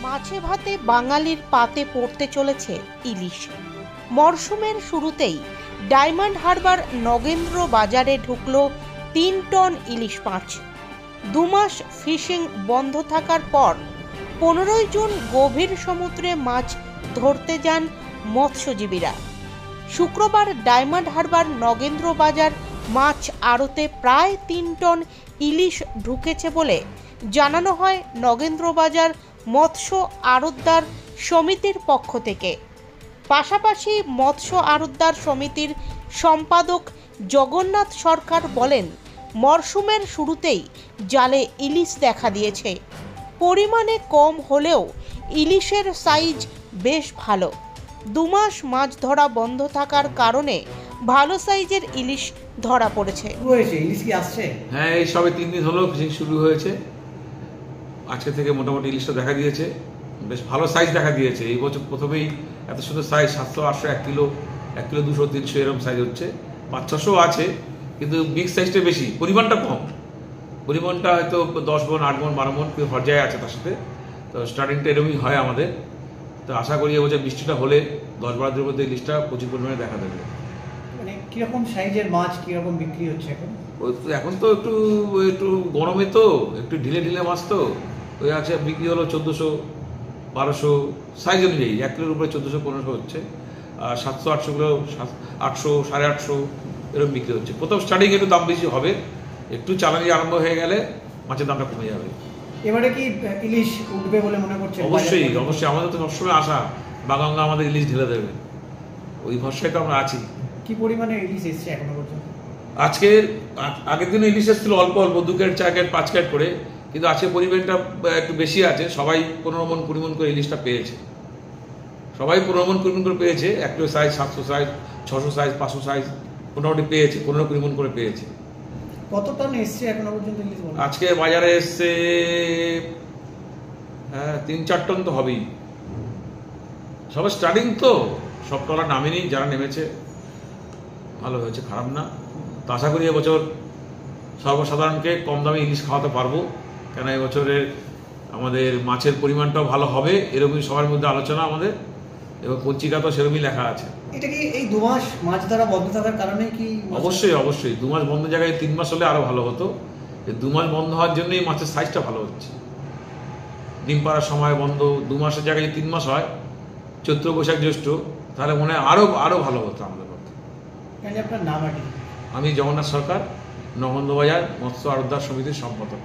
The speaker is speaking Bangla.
মাছে ভাতে বাঙালির পাতে পড়তে চলেছে ইলিশ। মরশুমের শুরুতেই ডায়মন্ড হারবার নগেন্দ্র বাজারে ঢুকলো ৩ টন ইলিশ মাছ। ২ মাস ফিশিং বন্ধ থাকার পর ১৫ই জুন গভীর সমুদ্রে মাছ ধরতে যান মৎস্যজীবীরা। শুক্রবার ডায়মন্ড হারবার নগেন্দ্র বাজার মাছ আড়তে প্রায় ৩ টন ইলিশ ঢুকেছে বলে জানানো হয় নগেন্দ্র বাজার মৎস্য আড়তদার সমিতির পক্ষ থেকে। পাশাপাশি মৎস্য আড়তদার সমিতির সম্পাদক জগন্নাথ সরকার বলেন, মরশুমের শুরুতেই জালে ইলিশ দেখা দিয়েছে। পরিমাণে কম হলেও ইলিশের সাইজ বেশ ভালো। ২ মাস মাছ ধরা বন্ধ থাকার কারণে ভালো সাইজের ইলিশ ধরা পড়েছে। ইলিশ কি আসছে? হ্যাঁ, এই সবে ৩ দিন হলো ফিশিং শুরু হয়েছে। আজকে থেকে মোটামুটি ইলিশটা দেখা দিয়েছে, বেশ ভালো সাইজ দেখা দিয়েছে। এই বছর প্রথমেই এত সুন্দর সাইজ ৭০০, ৮০০, ১ কিলো ২০০, ৩০০ এরকম সাইজ হচ্ছে। ৫০০ আছে, কিন্তু বিগ সাইজটা বেশি, পরিমাণটা কম। পরিমাণটা হয়তো ১০ মণ, ৮ মণ, ১২ মণ পর্যায়ে আছে তার সাথে। তো স্টার্টিংটা এরকমই হয় আমাদের। তো আশা করি এবছর বৃষ্টিটা হলে ১০-১২ দিনের মধ্যে ইলিশটা প্রচুর পরিমাণে দেখা দেবে। মানে কিরকম সাইজের মাছ কিরকম বিক্রি হচ্ছে এখন? এখন তো একটু গরমে তো একটু ঢিলে মাছ তো ওই আছে, বিক্রি হলো ১৪০০, ১২০০ সাইজ অনুযায়ী। ১ কিলোর উপরে ১৪০০, ১৫০০ হচ্ছে। আর ৭০০, ৮০০ কিলো ৮০০, ৮৫০ এরকম বিক্রি হচ্ছে। প্রথম স্টার্টিং একটু দাম বেশি হবে, একটু চালানি আরম্ভ হয়ে গেলে মাছের দামটা কমে যাবে। এবারে কি ইলিশ উঠবে বলে মনে করছেন? অবশ্যই, আমাদের তো সবসময় আশা বাগঙ্গা আমাদের ইলিশ ঢেলে দেবে, ওই ভরসায় তো আমরা আছি। কি পরিমাণে ইলিশ এসছে এখনো পর্যন্ত? আগের দিনে ইলিশ এসেছিল অল্প ২ ক্যারেট, ৪ ক্যারেট, 5 ক্যারেট করে, কিন্তু আজকে পরিমাণটা একটু বেশি আছে। সবাই ১৫ মণ, ২০ মণ করে ইলিশটা পেয়েছে। সবাই ১৫ মণ, ২০ মণ করে পেয়েছে। ১ kilo size, ৭০০ size, ৬০০ size, ৫০০ size মোটামুটি পেয়েছে। ১৫-২০ মণ করে পেয়েছে। কত টন এসছে এখনো পর্যন্ত ইলিশ? আজকে বাজারে এসছে ৩-৪ টন তো হবেই। সবাই স্টার্টিং তো, সব টলার নামেনি, যারা নেমেছে ভালো হয়েছে, খারাপ না। তো আশা করি এবছর সর্বসাধারণকে কম দামে ইলিশ খাওয়াতে পারবো, কেন এবছরের আমাদের মাছের পরিমাণটাও ভালো হবে, এরকমই সবার মধ্যে আলোচনা আমাদের, এবং পঞ্চিকা তো সেরকমই লেখা আছে। এটা কি এই ২ মাস মাছ ধরা বন্ধ থাকার কারণে কি? অবশ্যই ২ মাস বন্ধ জায়গায় ৩ মাস হলে আরো ভালো হতো। ২ মাস বন্ধ হওয়ার জন্যই মাছের সাইজটা ভালো হচ্ছে। ডিম পাড়ার সময় বন্ধ, ২ মাসের জায়গায় ৩ মাস হয়, চৈত্র, বৈশাখ, জ্যৈষ্ঠ, তাহলে মনে হয় আরো ভালো হতো আমাদের পক্ষে। আপনার নাম? আমি জগন্নাথ সরকার, নগেন্দ্র বাজার মৎস্য আড়তদার সমিতির সম্পাদক।